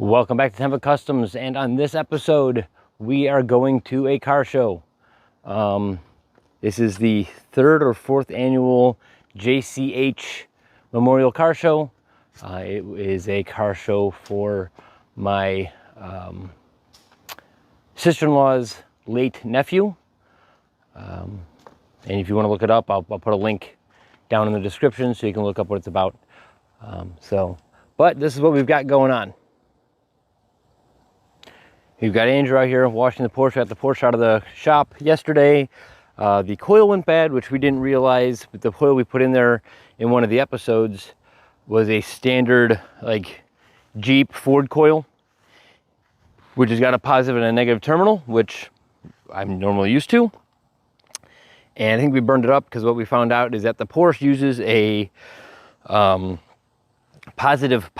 Welcome back to Tampa Customs, and on this episode we are going to a car show. This is the 3rd or 4th annual JCH Memorial Car Show. It is a car show for my sister-in-law's late nephew. And if you want to look it up, I'll put a link down in the description so you can look up what it's about. But this is what we've got going on. We've got Andrew out here washing the Porsche. Got the Porsche out of the shop yesterday. The coil went bad, which we didn't realize, but the coil we put in there in one of the episodes was a standard like Jeep Ford coil, which has got a positive and a negative terminal, which I'm normally used to. And I think we burned it up because what we found out is that the Porsche uses a positive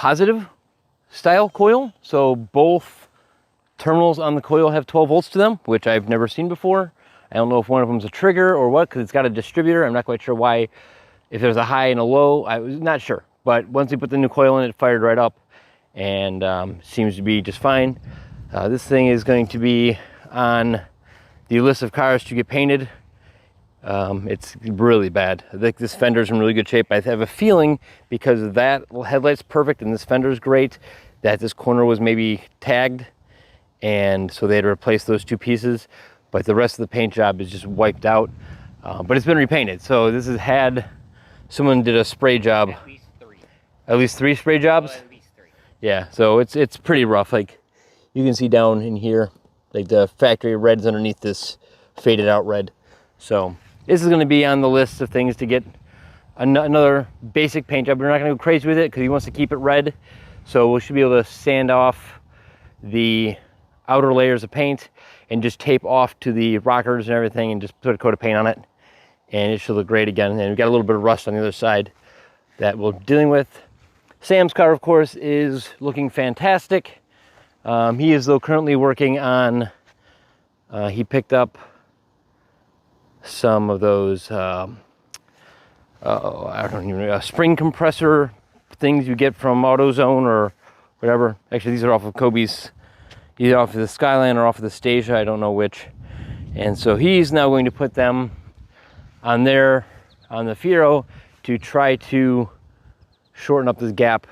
style coil. So both terminals on the coil have 12 volts to them, which I've never seen before. I don't know if one of them's a trigger or what, because it's got a distributor. I'm not quite sure why, if there's a high and a low, I was not sure. But once we put the new coil in, it fired right up and seems to be just fine. This thing is going to be on the list of cars to get painted. It's really bad. I think this fender's in really good shape. I have a feeling, because that headlight's perfect and this fender's great, that this corner was maybe tagged, and so they had to replace those two pieces, but the rest of the paint job is just wiped out. But it's been repainted, so this has had, someone did a spray job. At least 3. At least 3 spray jobs? Well, at least 3. Yeah, so it's pretty rough. Like, you can see down in here, like the factory red's underneath this faded out red. So this is going to be on the list of things to get another basic paint job. We're not going to go crazy with it because he wants to keep it red, so we should be able to sand off the outer layers of paint and just tape off to the rockers and everything and just put a coat of paint on it, and it should look great again. And we've got a little bit of rust on the other side that we're dealing with. Sam's car, of course, is looking fantastic. He is, though, currently working on, he picked up some of those, I don't even know, spring compressor things you get from AutoZone or whatever. Actually, these are off of Kobe's, either off of the Skyline or off of the Stasia, I don't know which. And so he's now going to put them on there, on the Fiero, to try to shorten up this gap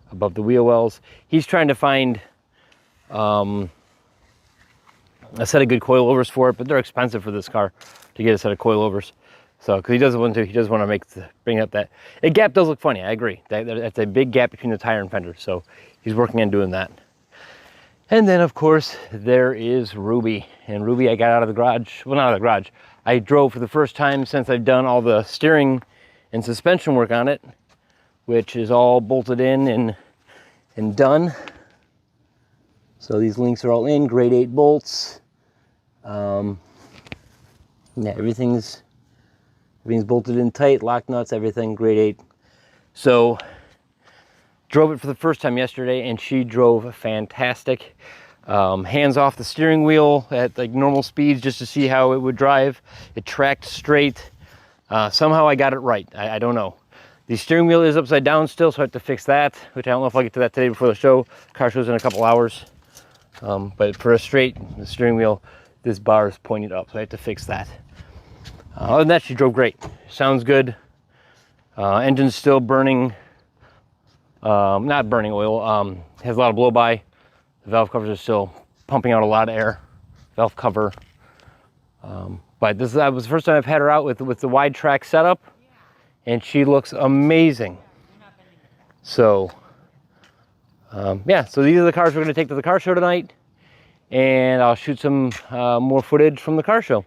above the wheel wells. He's trying to find a set of good coilovers for it, but they're expensive for this car to get a set of coilovers. So, because he doesn't want to bring up that. The gap does look funny, I agree. That's a big gap between the tire and fender, so he's working on doing that. And then, of course, there is Ruby. And Ruby, I got out of the garage. Well, not out of the garage. I drove for the first time since I've done all the steering and suspension work on it, which is all bolted in and done. So these links are all in, grade 8 bolts. Yeah, everything's bolted in tight, lock nuts, everything, grade 8. So drove it for the first time yesterday, and she drove fantastic. Hands off the steering wheel at like normal speeds just to see how it would drive. It tracked straight. Somehow I got it right. I don't know. The steering wheel is upside down still, so I have to fix that, which I don't know if I'll get to that today before the show. Car show's in a couple hours. But for a straight the steering wheel, this bar is pointed up, so I have to fix that. Other than that, she drove great. Sounds good. Engine's still burning. Not burning oil, has a lot of blow by. The valve covers are still pumping out a lot of air. Valve cover. But that was the first time I've had her out with the wide track setup, and she looks amazing. So, yeah, so these are the cars we're going to take to the car show tonight, and I'll shoot some more footage from the car show.